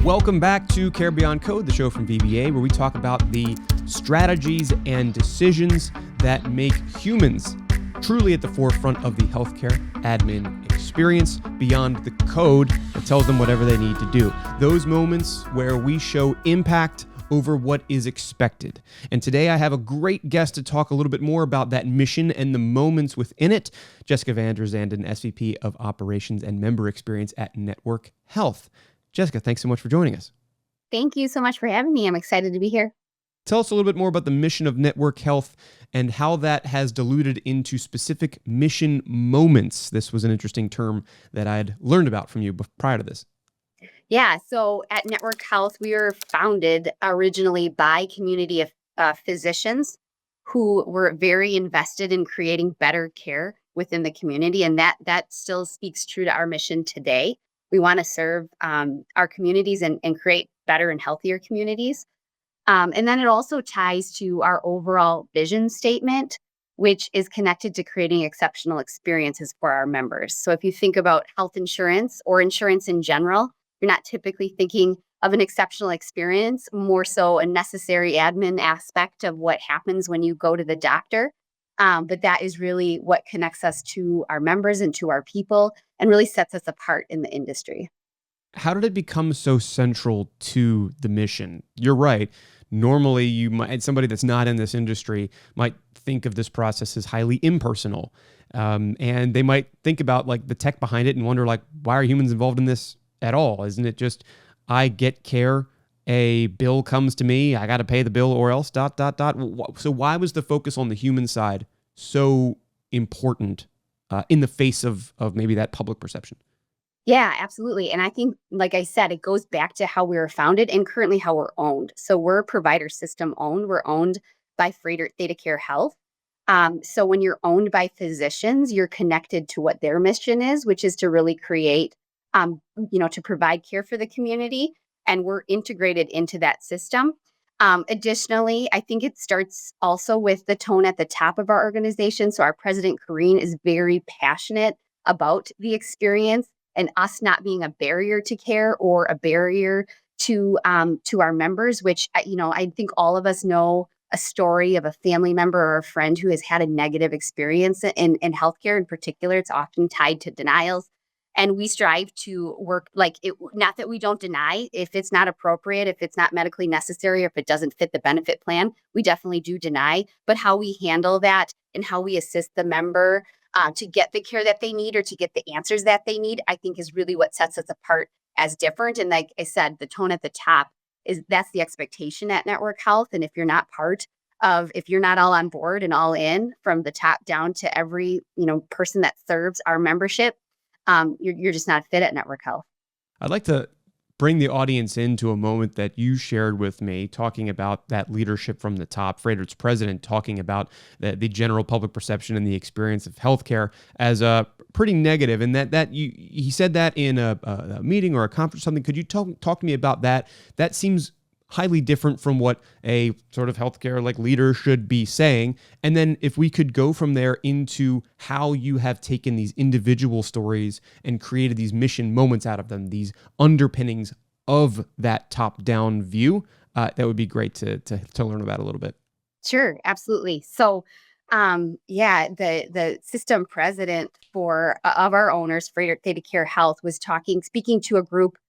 Welcome back to Care Beyond Code, the show from VBA, where we talk about the strategies and decisions that make humans truly at the forefront of the healthcare admin experience beyond the code that tells them whatever they need to do. Those moments where we show impact over what is expected. And today I have a great guest to talk a little bit more about that mission and the moments within it. Jessica Vander Zanden, SVP of Operations and Member Experience at Network Health. Jessica, thanks so much for joining us. Thank you so much for having me. I'm excited to be here. Tell us a little bit more about the mission of Network Health and how that has diluted into specific mission moments. This was an interesting term that I had learned about from you prior to this. Yeah, so at Network Health, we were founded originally by community of physicians who were very invested in creating better care within the community. And that still speaks true to our mission today. We want to serve our communities and create better and healthier communities. And then it also ties to our overall vision statement, which is connected to creating exceptional experiences for our members. So if you think about health insurance or insurance in general, you're not typically thinking of an exceptional experience, more so a necessary admin aspect of what happens when you go to the doctor. But that is really what connects us to our members and to our people and really sets us apart in the industry. How did it become so central to the mission? You're right. Normally, somebody that's not in this industry might think of this process as highly impersonal. And they might think about like the tech behind it and wonder like, why are humans involved in this at all? Isn't it just, I get care, a bill comes to me, I got to pay the bill or else ... So why was the focus on the human side so important in the face of maybe that public perception? Yeah, absolutely. And I think, like I said, it goes back to how we were founded and currently how we're owned. So we're provider system owned. We're owned by Theta Care Health. So when you're owned by physicians, you're connected to what their mission is, which is to really create, to provide care for the community. And we're integrated into that system. Additionally, I think it starts also with the tone at the top of our organization. So our president, Corrine, is very passionate about the experience and us not being a barrier to care or a barrier to our members, which, I think all of us know a story of a family member or a friend who has had a negative experience in healthcare. In particular, it's often tied to denials. And we strive to work like it, not that we don't deny if it's not appropriate, if it's not medically necessary, or if it doesn't fit the benefit plan, we definitely do deny. But how we handle that and how we assist the member to get the care that they need or to get the answers that they need, I think is really what sets us apart as different. And like I said, the tone at the top that's the expectation at Network Health. And if you're not if you're not all on board and all in from the top down to every, person that serves our membership, you're just not fit at Network Health. I'd like to bring the audience into a moment that you shared with me, talking about that leadership from the top. Frederick's president talking about the general public perception and the experience of healthcare as pretty negative, and he said that in a meeting or a conference or something. Could you talk to me about that? That seems highly different from what a sort of healthcare like leader should be saying. And then if we could go from there into how you have taken these individual stories and created these mission moments out of them, these underpinnings of that top-down view, that would be great to learn about a little bit. Sure, absolutely. So, the system president of our owners, Theta Care Health, was speaking to a group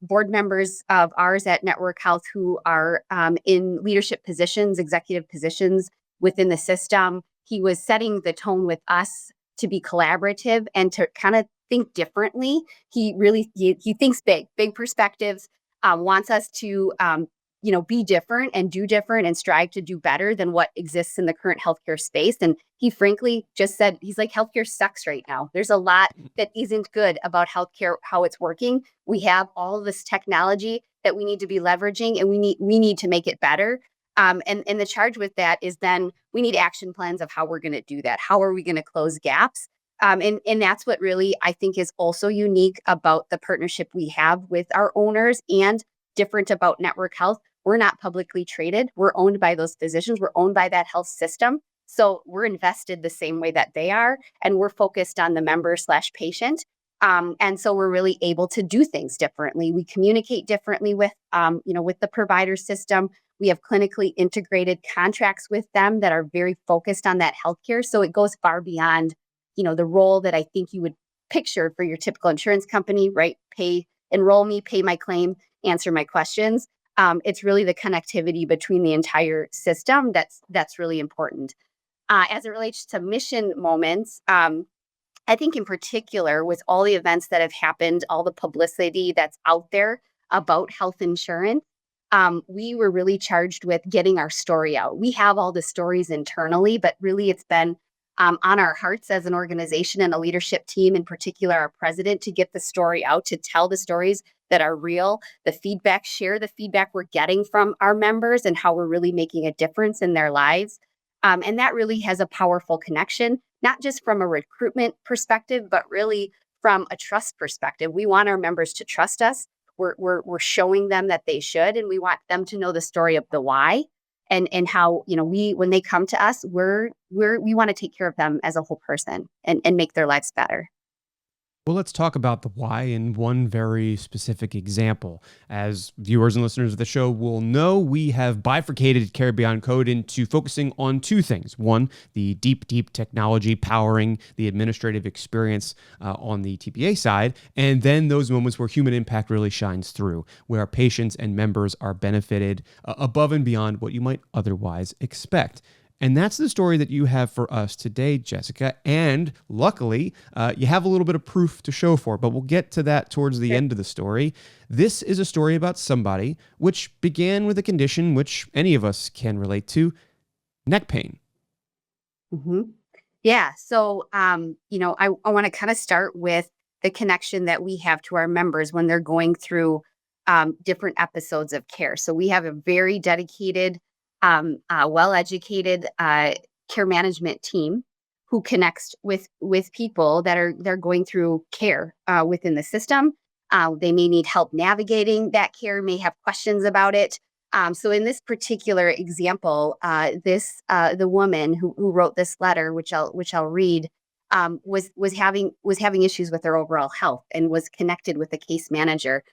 board members of ours at Network Health who are in leadership positions, executive positions within the system. He was setting the tone with us to be collaborative and to kind of think differently. He thinks big perspectives, wants us to, be different and do different and strive to do better than what exists in the current healthcare space. And he frankly just said, he's like, healthcare sucks right now. There's a lot that isn't good about healthcare, how it's working. We have all of this technology that we need to be leveraging, and we need to make it better. And the charge with that is then we need action plans of how we're going to do that. How are we going to close gaps? And that's what really I think is also unique about the partnership we have with our owners and different about Network Health. We're not publicly traded. We're owned by those physicians. We're owned by that health system. So we're invested the same way that they are. And we're focused on the member/patient. And so we're really able to do things differently. We communicate differently with, with the provider system. We have clinically integrated contracts with them that are very focused on that healthcare. So it goes far beyond, the role that I think you would picture for your typical insurance company, right? Enroll me, pay my claim, answer my questions. It's really the connectivity between the entire system that's really important. As it relates to mission moments, I think in particular, with all the events that have happened, all the publicity that's out there about health insurance, we were really charged with getting our story out. We have all the stories internally, but really it's been on our hearts as an organization and a leadership team, in particular our president, to get the story out, to tell the stories that are real, the feedback, share the feedback we're getting from our members and how we're really making a difference in their lives. And that really has a powerful connection, not just from a recruitment perspective, but really from a trust perspective. We want our members to trust us. We're showing them that they should, and we want them to know the story of the why and how, we, when they come to us, we want to take care of them as a whole person and make their lives better. Well, let's talk about the why in one very specific example. As viewers and listeners of the show will know, we have bifurcated Care Beyond Code into focusing on two things. One, the deep technology powering the administrative experience on the TPA side, and then those moments where human impact really shines through, where our patients and members are benefited above and beyond what you might otherwise expect. And that's the story that you have for us today, Jessica. And luckily, you have a little bit of proof to show for it, but we'll get to that towards the end of the story. This is a story about somebody which began with a condition which any of us can relate to, neck pain. Mm-hmm. Yeah. So, I want to kind of start with the connection that we have to our members when they're going through different episodes of care. So we have a very dedicated, well-educated care management team who connects with people they're going through care within the system. They may need help navigating that care, may have questions about it. So in this particular example, the woman who wrote this letter, which I'll read, was having issues with her overall health and was connected with a case manager.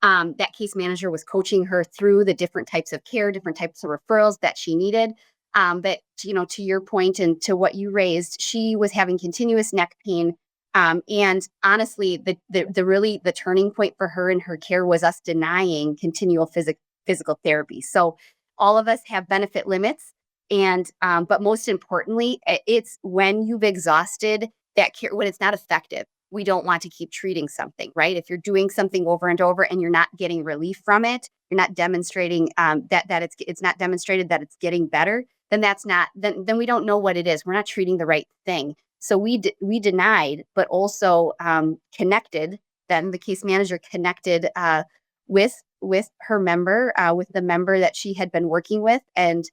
That case manager was coaching her through the different types of care, different types of referrals that she needed. But to your point and to what you raised, she was having continuous neck pain. And honestly, the turning point for her in her care was us denying continual physical therapy. So all of us have benefit limits. And but most importantly, it's when you've exhausted that care, when it's not effective. We don't want to keep treating something, right? If you're doing something over and over and you're not getting relief from it, you're not demonstrating that it's not demonstrated that it's getting better, then that's not then we don't know what it is. We're not treating the right thing. So we denied, but also connected. Then the case manager connected with her member, with the member that she had been working with, and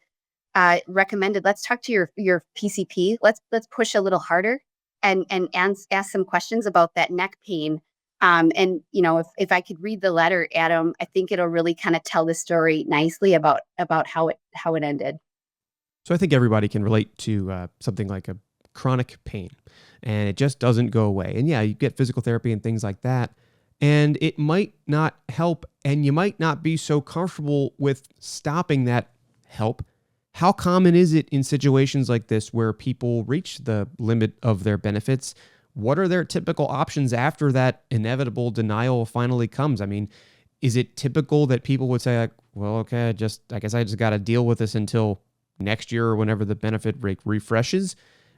recommended, let's talk to your PCP. Let's push a little harder and ask some questions about that neck pain. And if I could read the letter, Adam, I think it'll really kind of tell the story nicely about how it ended. So I think everybody can relate to something like a chronic pain, and it just doesn't go away. And yeah, you get physical therapy and things like that, and it might not help, and you might not be so comfortable with stopping that help. How common is it in situations like this where people reach the limit of their benefits? What are their typical options after that inevitable denial finally comes? I mean, is it typical that people would say, like, well, okay, I guess I just got to deal with this until next year or whenever the benefit rate refreshes?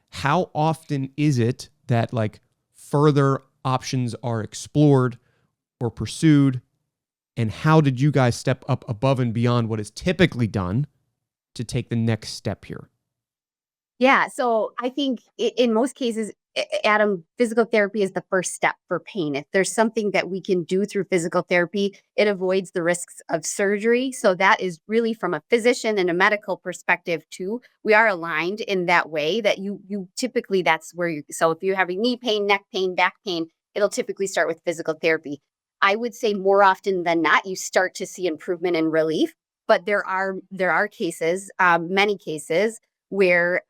How often is it that like further options are explored or pursued? And how did you guys step up above and beyond what is typically done to take the next step here? Yeah, so I think in most cases, Adam, physical therapy is the first step for pain. If there's something that we can do through physical therapy, it avoids the risks of surgery. So that is really from a physician and a medical perspective too. We are aligned in that way that you typically that's where you. So if you're having knee pain, neck pain, back pain, it'll typically start with physical therapy. I would say more often than not, you start to see improvement and relief. But there are cases, many cases where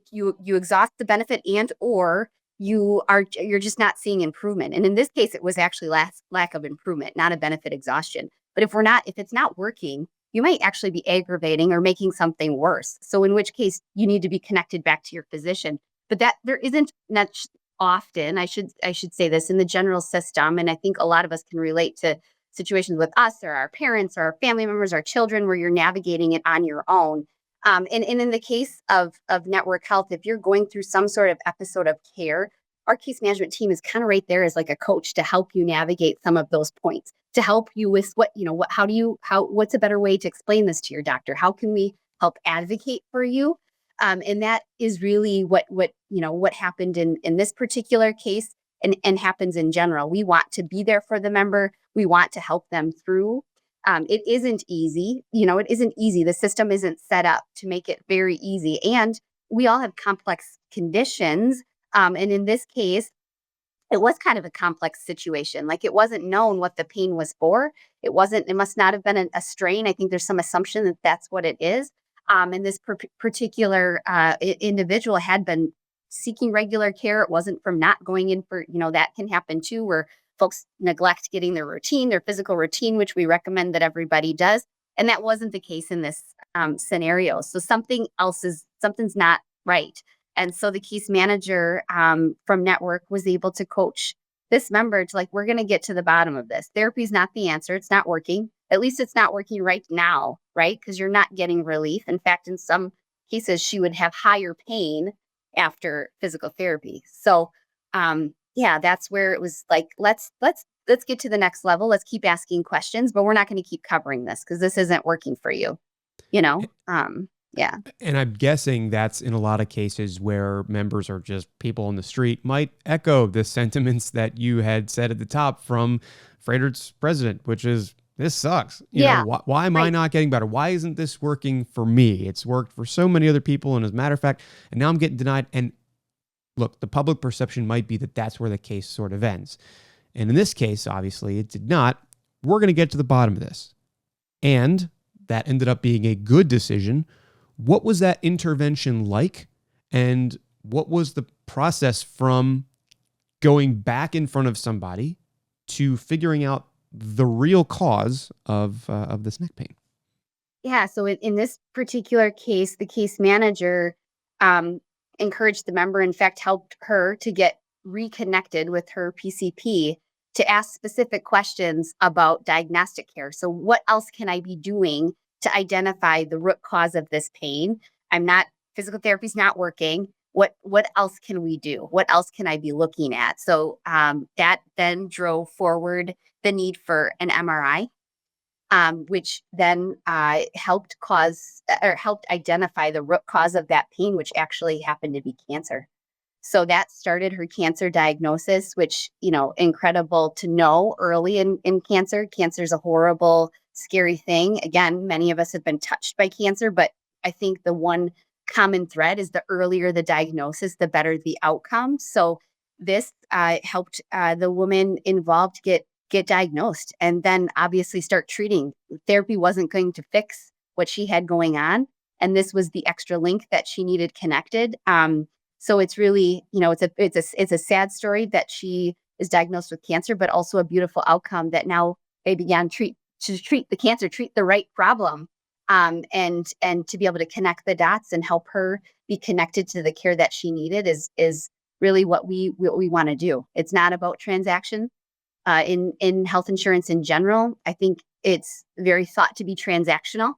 you exhaust the benefit and or you're just not seeing improvement. And in this case, it was actually lack of improvement, not a benefit exhaustion. But if it's not working, you might actually be aggravating or making something worse. So in which case you need to be connected back to your physician. But that there isn't much often, I should say this in the general system. And I think a lot of us can relate to situations with us or our parents or our family members, our children, where you're navigating it on your own. And in the case of network health, if you're going through some sort of episode of care, our case management team is kind of right there as like a coach to help you navigate some of those points, to help you with what's a better way to explain this to your doctor? How can we help advocate for you? And that is really what happened in this particular case and happens in general. We want to be there for the member. We want to help them through. It isn't easy. It isn't easy. The system isn't set up to make it very easy. And we all have complex conditions. And in this case, it was kind of a complex situation. Like it wasn't known what the pain was for. It must not have been a strain. I think there's some assumption that that's what it is. And this particular individual had been seeking regular care. It wasn't from not going in for, that can happen too, where folks neglect getting their physical routine, which we recommend that everybody does. And that wasn't the case in this scenario. So something's not right. And so the case manager from Network was able to coach this member to like, we're going to get to the bottom of this. Therapy is not the answer. It's not working. At least it's not working right now, right? Because you're not getting relief. In fact, in some cases, she would have higher pain after physical therapy. So yeah, that's where it was like, let's get to the next level. Let's keep asking questions, but we're not going to keep covering this because this isn't working for you, yeah. And I'm guessing that's in a lot of cases where members are just people on the street might echo the sentiments that you had said at the top from Freightert's president, which is, this sucks. Why am I not getting better? Why isn't this working for me? It's worked for so many other people. And as a matter of fact, and now I'm getting denied. And look, the public perception might be that that's where the case sort of ends. And in this case, obviously, it did not. We're going to get to the bottom of this. And that ended up being a good decision. What was that intervention like? And what was the process from going back in front of somebody to figuring out the real cause of this neck pain? Yeah. So in this particular case, the case manager encouraged the member, in fact, helped her to get reconnected with her PCP to ask specific questions about diagnostic care. So what else can I be doing to identify the root cause of this pain? Physical therapy's not working. What else can we do? What else can I be looking at? So that then drove forward the need for an MRI, which then helped identify the root cause of that pain, which actually happened to be cancer. So that started her cancer diagnosis, which, incredible to know early in cancer. Cancer is a horrible, scary thing. Again, many of us have been touched by cancer, but I think the one common thread is the earlier the diagnosis, the better the outcome. So this helped the woman involved get diagnosed and then obviously start treating. Therapy wasn't going to fix what she had going on. And this was the extra link that she needed connected. So it's really, it's a sad story that she is diagnosed with cancer, but also a beautiful outcome that now they began to treat the cancer, treat the right problem, and to be able to connect the dots and help her be connected to the care that she needed is really what we want to do. It's not about transaction. In health insurance in general, I think it's very thought to be transactional,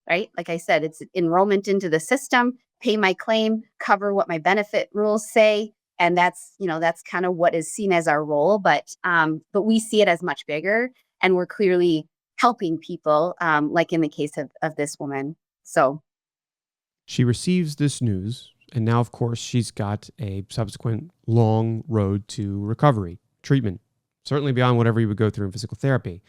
right? Like I said, it's enrollment into the system, pay my claim, cover what my benefit rules say. And that's kind of what is seen as our role. But we see it as much bigger. And we're clearly helping people, like in the case of this woman. So she receives this news. And now, of course, she's got a subsequent long road to recovery, treatment, certainly beyond whatever you would go through in physical therapy.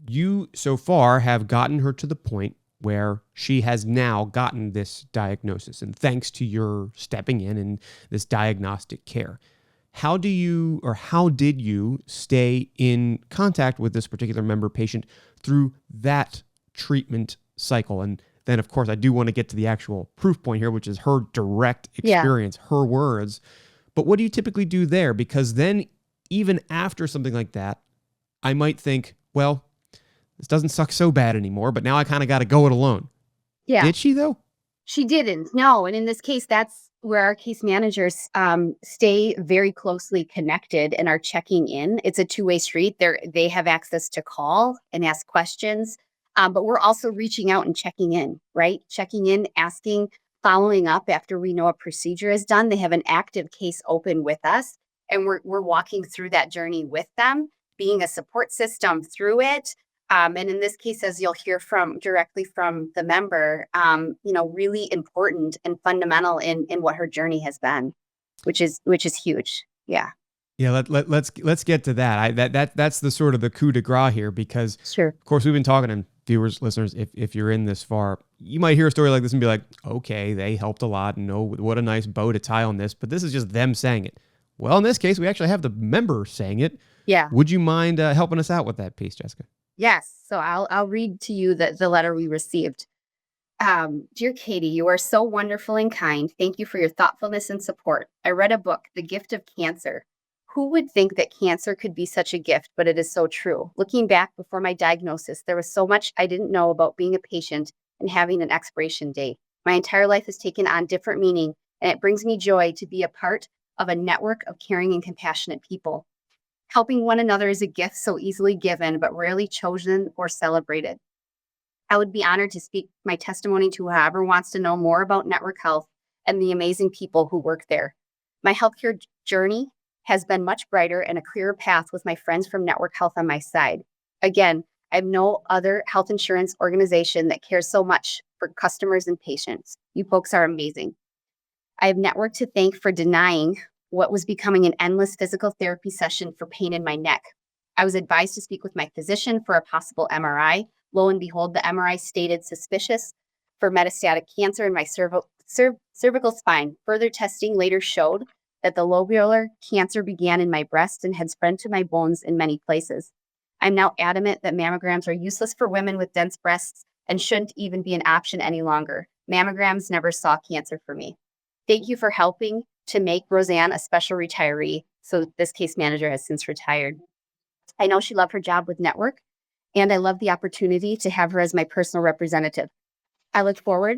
You, so far, have gotten her to the point where she has now gotten this diagnosis. And thanks to your stepping in and this diagnostic care, how did you stay in contact with this particular member patient through that treatment cycle? And then, of course, I do want to get to the actual proof point here, which is her direct experience, her words. But what do you typically do there? Because then even after something like that, I might think, well, this doesn't suck so bad anymore, but now I kind of got to go it alone. Yeah. Did she though? She didn't. No. And in this case, that's where our case managers stay very closely connected and are checking in. It's a two-way street. They have access to call and ask questions, but we're also reaching out and checking in, right? Checking in, asking, following up after we know a procedure is done. They have an active case open with us, and we're walking through that journey with them, being a support system through it. And in this case, as you'll hear from directly from the member, really important and fundamental in what her journey has been, which is huge. Yeah. Yeah, let's get to that. That's the sort of the coup de grace here, because Sure. of course we've been talking, and viewers, listeners, if you're in this far, you might hear a story like this and be like, okay, they helped a lot, and what a nice bow to tie on this, but this is just them saying it. Well, in this case, we actually have the member saying it. Yeah. Would you mind helping us out with that piece, Jessica? Yes. So I'll read to you the letter we received. Dear Katie, you are so wonderful and kind. Thank you for your thoughtfulness and support. I read a book, The Gift of Cancer. Who would think that cancer could be such a gift, but it is so true. Looking back before my diagnosis, there was so much I didn't know about being a patient and having an expiration date. My entire life has taken on different meaning, and it brings me joy to be a part of a network of caring and compassionate people. Helping one another is a gift so easily given, but rarely chosen or celebrated. I would be honored to speak my testimony to whoever wants to know more about Network Health and the amazing people who work there. My healthcare journey has been much brighter and a clearer path with my friends from Network Health on my side. Again, I have no other health insurance organization that cares so much for customers and patients. You folks are amazing. I have Network to thank for denying what was becoming an endless physical therapy session for pain in my neck. I was advised to speak with my physician for a possible MRI. Lo and behold, the MRI stated suspicious for metastatic cancer in my cervical spine. Further testing later showed that the lobular cancer began in my breast and had spread to my bones in many places. I'm now adamant that mammograms are useless for women with dense breasts and shouldn't even be an option any longer. Mammograms never saw cancer for me. Thank you for helping to make Roseanne a special retiree. So this case manager has since retired. I know she loved her job with Network, and I love the opportunity to have her as my personal representative. I look forward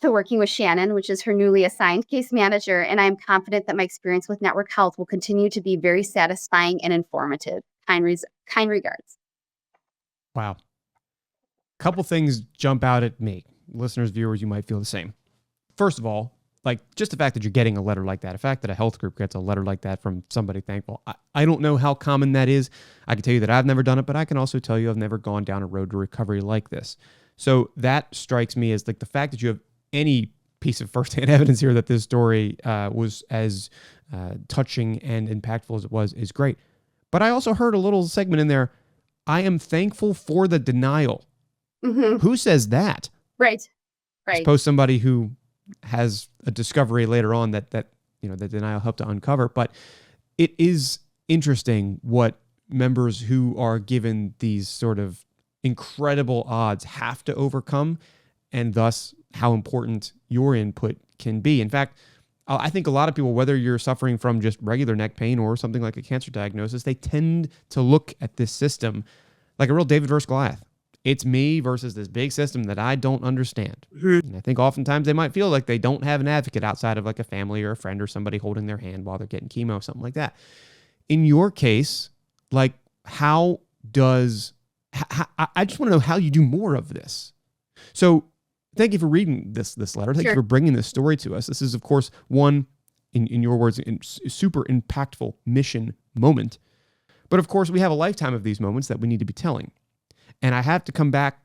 to working with Shannon, which is her newly assigned case manager, and I am confident that my experience with Network Health will continue to be very satisfying and informative. Kind regards. Wow. Couple things jump out at me. Listeners, viewers, you might feel the same. First of all, like just the fact that you're getting a letter like that, the fact that a health group gets a letter like that from somebody thankful. I don't know how common that is. I can tell you that I've never done it, but I can also tell you I've never gone down a road to recovery like this. So that strikes me as like the fact that you have any piece of firsthand evidence here that this story was as touching and impactful as it was is great. But I also heard a little segment in there. I am thankful for the denial. Mm-hmm. Who says that? Right. I suppose somebody who has a discovery later on that the denial helped to uncover. But it is interesting what members who are given these sort of incredible odds have to overcome, and thus how important your input can be. In fact, I think a lot of people, whether you're suffering from just regular neck pain or something like a cancer diagnosis, they tend to look at this system like a real David versus Goliath. It's me versus this big system that I don't understand. And I think oftentimes they might feel like they don't have an advocate outside of like a family or a friend or somebody holding their hand while they're getting chemo, something like that. In your case, like I just want to know how you do more of this. So thank you for reading this letter. Thank you for bringing this story to us. This is, of course, one, in your words, super impactful mission moment. But of course, we have a lifetime of these moments that we need to be telling. And I have to come back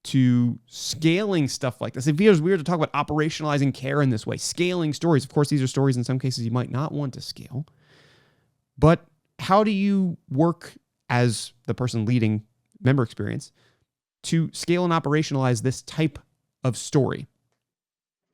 to scaling stuff like this. It feels weird to talk about operationalizing care in this way, scaling stories. Of course, these are stories in some cases you might not want to scale. But how do you work as the person leading member experience to scale and operationalize this type of story?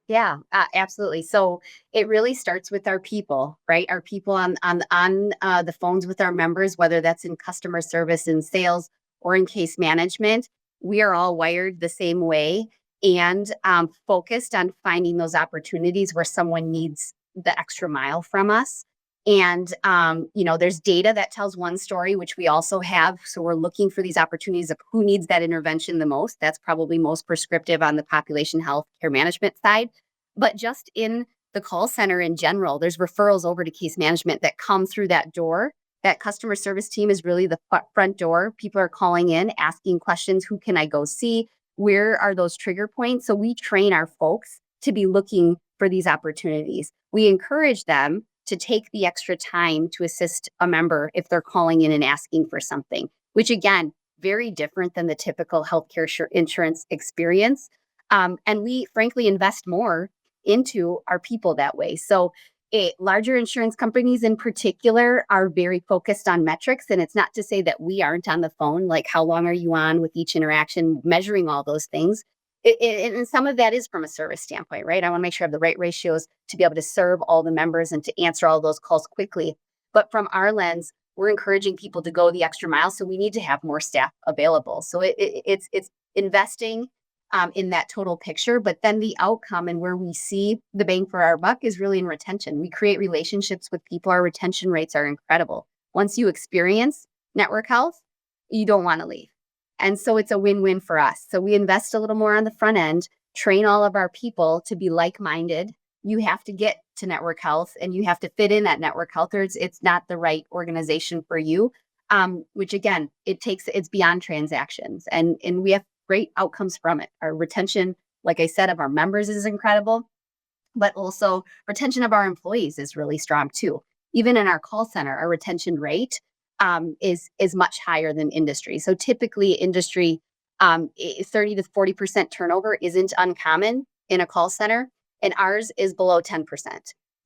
Yeah, absolutely. So it really starts with our people, right? Our people on the phones with our members, whether that's in customer service, in sales, or in case management. We are all wired the same way and focused on finding those opportunities where someone needs the extra mile from us. And, there's data that tells one story, which we also have. So we're looking for these opportunities of who needs that intervention the most. That's probably most prescriptive on the population health care management side. But just in the call center in general, there's referrals over to case management that come through that door. That customer service team is really the front door. People are calling in, asking questions. Who can I go see? Where are those trigger points? So we train our folks to be looking for these opportunities. We encourage them to take the extra time to assist a member if they're calling in and asking for something, which again, very different than the typical healthcare insurance experience. And we frankly invest more into our people that way. So larger insurance companies in particular are very focused on metrics. And it's not to say that we aren't on the phone, like how long are you on with each interaction, measuring all those things. And some of that is from a service standpoint, right? I want to make sure I have the right ratios to be able to serve all the members and to answer all those calls quickly. But from our lens, we're encouraging people to go the extra mile. So we need to have more staff available. So it's investing in that total picture. But then the outcome and where we see the bang for our buck is really in retention. We create relationships with people. Our retention rates are incredible. Once you experience network health, you don't want to leave. And so it's a win-win for us. So we invest a little more on the front end, train all of our people to be like-minded. You have to get to network health and you have to fit in that network health, or it's not the right organization for you. Which again, it's beyond transactions. And we have great outcomes from it. Our retention, like I said, of our members is incredible, but also retention of our employees is really strong too. Even in our call center, our retention rate is much higher than industry. So typically industry, 30 to 40% turnover isn't uncommon in a call center, and ours is below 10%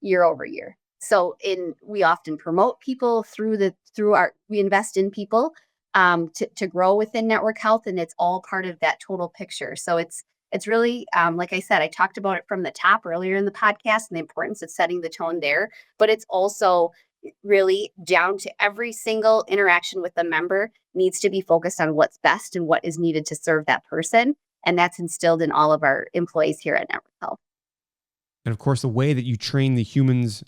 year over year. So we often promote people we invest in people to grow within network health, and it's all part of that total picture. So it's really, like I said, I talked about it from the top earlier in the podcast and the importance of setting the tone there, but it's also really down to every single interaction with the member needs to be focused on what's best and what is needed to serve that person. And that's instilled in all of our employees here at Network Health. And of course, the way that you train the humans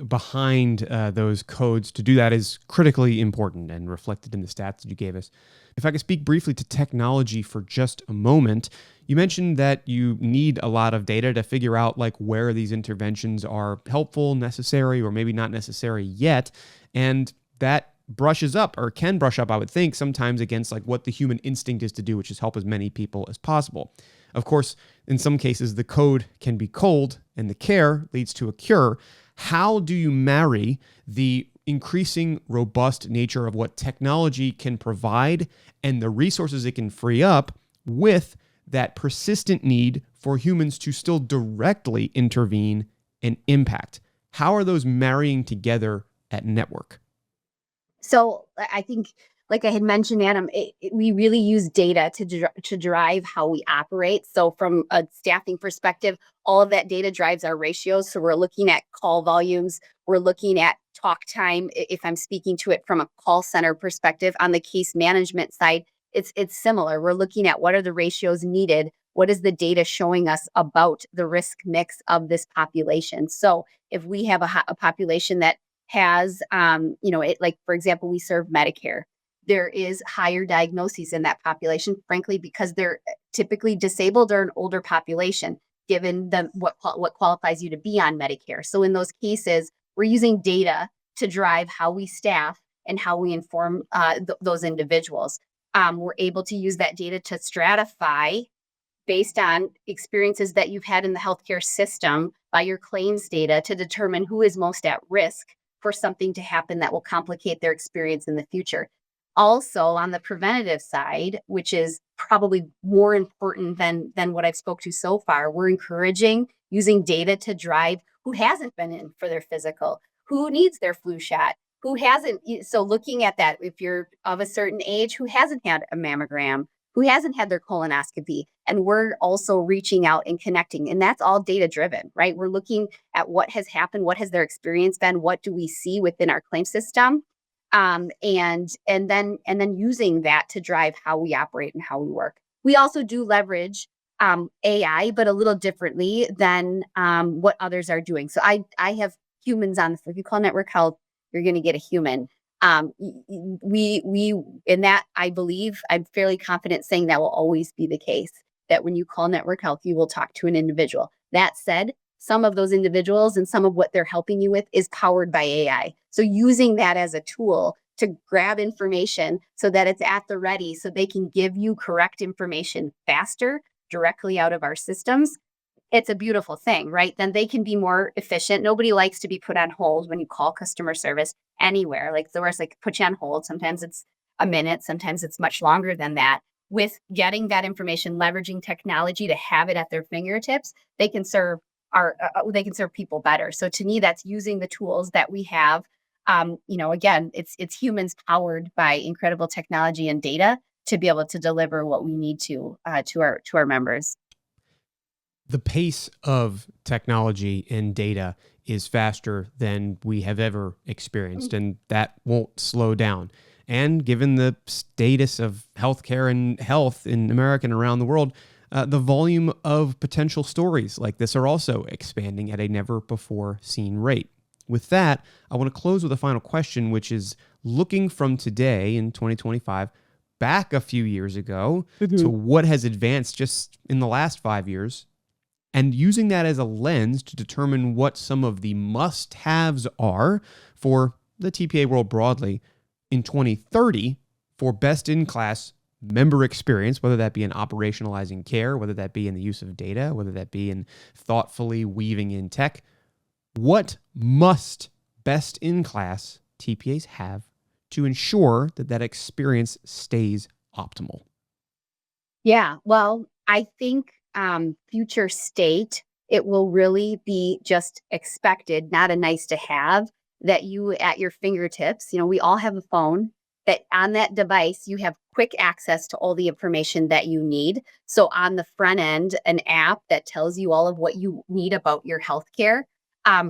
behind those codes to do that is critically important and reflected in the stats that you gave us. If I could speak briefly to technology for just a moment, you mentioned that you need a lot of data to figure out like where these interventions are helpful, necessary, or maybe not necessary yet. And that brushes up or can brush up, I would think, sometimes against like what the human instinct is to do, which is help as many people as possible. Of course, in some cases, the code can be cold and the care leads to a cure. How do you marry the increasing robust nature of what technology can provide and the resources it can free up with that persistent need for humans to still directly intervene and impact? How are those marrying together at Network? So I think, like I had mentioned, Adam, we really use data to drive how we operate. So from a staffing perspective, all of that data drives our ratios. So we're looking at call volumes. We're looking at talk time. If I'm speaking to it from a call center perspective, on the case management side, it's similar. We're looking at what are the ratios needed. What is the data showing us about the risk mix of this population? So if we have a population that has, like, for example, we serve Medicare. There is higher diagnoses in that population, frankly, because they're typically disabled or an older population, given what qualifies you to be on Medicare. So in those cases, we're using data to drive how we staff and how we inform those individuals. We're able to use that data to stratify based on experiences that you've had in the healthcare system by your claims data to determine who is most at risk for something to happen that will complicate their experience in the future. Also, on the preventative side, which is probably more important than what I've spoke to so far, we're encouraging using data to drive who hasn't been in for their physical, who needs their flu shot, who hasn't. So looking at that, if you're of a certain age, who hasn't had a mammogram, who hasn't had their colonoscopy, and we're also reaching out and connecting. And that's all data driven, right? We're looking at what has happened, what has their experience been, what do we see within our claim system, and then using that to drive how we operate and how we work. We also do leverage AI, but a little differently than what others are doing. So I have humans on. If you call network health, you're going to get a human. We in that, I believe, I'm fairly confident saying that will always be the case. That when you call network health, you will talk to an individual. That said, some of those individuals and some of what they're helping you with is powered by AI. So using that as a tool to grab information so that it's at the ready, so they can give you correct information faster directly out of our systems, it's a beautiful thing, right? Then they can be more efficient. Nobody likes to be put on hold when you call customer service anywhere. Like the worst, like put you on hold. Sometimes it's a minute, sometimes it's much longer than that. With getting that information, leveraging technology to have it at their fingertips, they can serve they can serve people better. So to me, that's using the tools that we have. Again, it's humans powered by incredible technology and data to be able to deliver what we need to our members. The pace of technology and data is faster than we have ever experienced, and that won't slow down. And given the status of healthcare and health in America and around the world, the volume of potential stories like this are also expanding at a never before seen rate. With that, I want to close with a final question, which is looking from today in 2025 back a few years ago to what has advanced just in the last 5 years, and using that as a lens to determine what some of the must-haves are for the TPA world broadly in 2030 for best-in-class member experience, whether that be in operationalizing care, whether that be in the use of data, whether that be in thoughtfully weaving in tech. What must best-in-class TPAs have to ensure that that experience stays optimal? Yeah, well, I think future state, it will really be just expected, not a nice to have, that you at your fingertips, we all have a phone, that on that device, you have quick access to all the information that you need. So on the front end, an app that tells you all of what you need about your healthcare,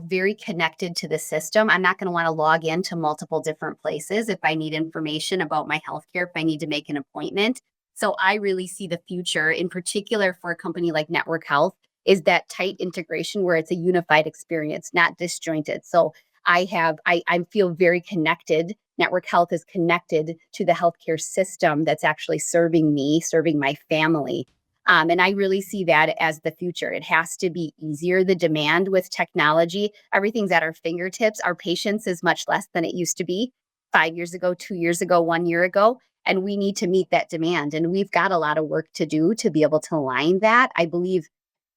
very connected to the system. I'm not going to want to log into multiple different places if I need information about my healthcare, if I need to make an appointment. So I really see the future, in particular for a company like Network Health, is that tight integration where it's a unified experience, not disjointed. So I feel very connected. Network Health is connected to the healthcare system that's actually serving me, serving my family. And I really see that as the future. It has to be easier. The demand with technology, everything's at our fingertips. Our patience is much less than it used to be 5 years ago, 2 years ago, 1 year ago. And we need to meet that demand. And we've got a lot of work to do to be able to align that. I believe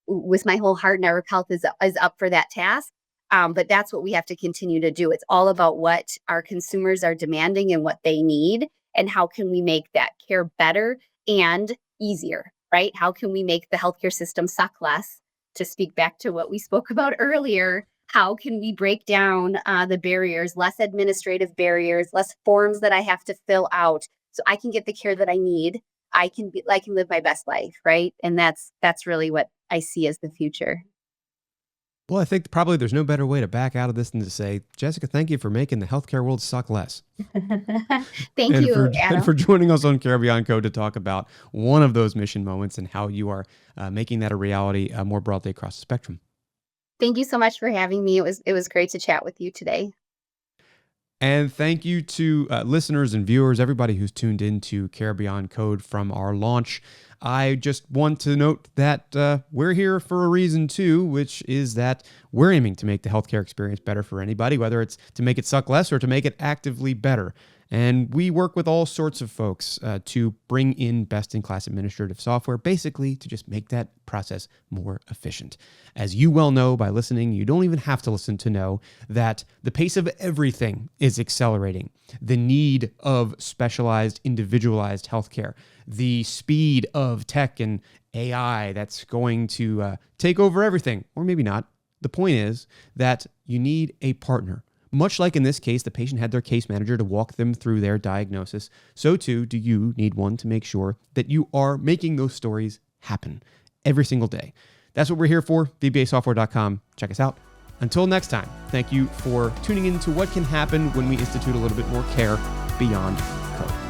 with my whole heart, Network Health is up for that task. But that's what we have to continue to do. It's all about what our consumers are demanding and what they need, and how can we make that care better and easier, right? How can we make the healthcare system suck less? To speak back to what we spoke about earlier, how can we break down the barriers, less administrative barriers, less forms that I have to fill out, so I can get the care that I need. I can live my best life, right? And that's really what I see as the future. Well, I think probably there's no better way to back out of this than to say, Jessica, thank you for making the healthcare world suck less. Thank and you, for, Adam. And for joining us on Care Beyond Code to talk about one of those mission moments and how you are making that a reality more broadly across the spectrum. Thank you so much for having me. It was great to chat with you today. And thank you to listeners and viewers, everybody who's tuned into Care Beyond Code from our launch. I just want to note that we're here for a reason too, which is that we're aiming to make the healthcare experience better for anybody, whether it's to make it suck less or to make it actively better. And we work with all sorts of folks to bring in best-in-class administrative software, basically to just make that process more efficient. As you well know by listening, you don't even have to listen to know that the pace of everything is accelerating. The need of specialized, individualized healthcare, the speed of tech and AI that's going to take over everything, or maybe not. The point is that you need a partner. Much like in this case, the patient had their case manager to walk them through their diagnosis, so too do you need one to make sure that you are making those stories happen every single day. That's what we're here for, vbasoftware.com. Check us out. Until next time, thank you for tuning in to what can happen when we institute a little bit more care beyond code.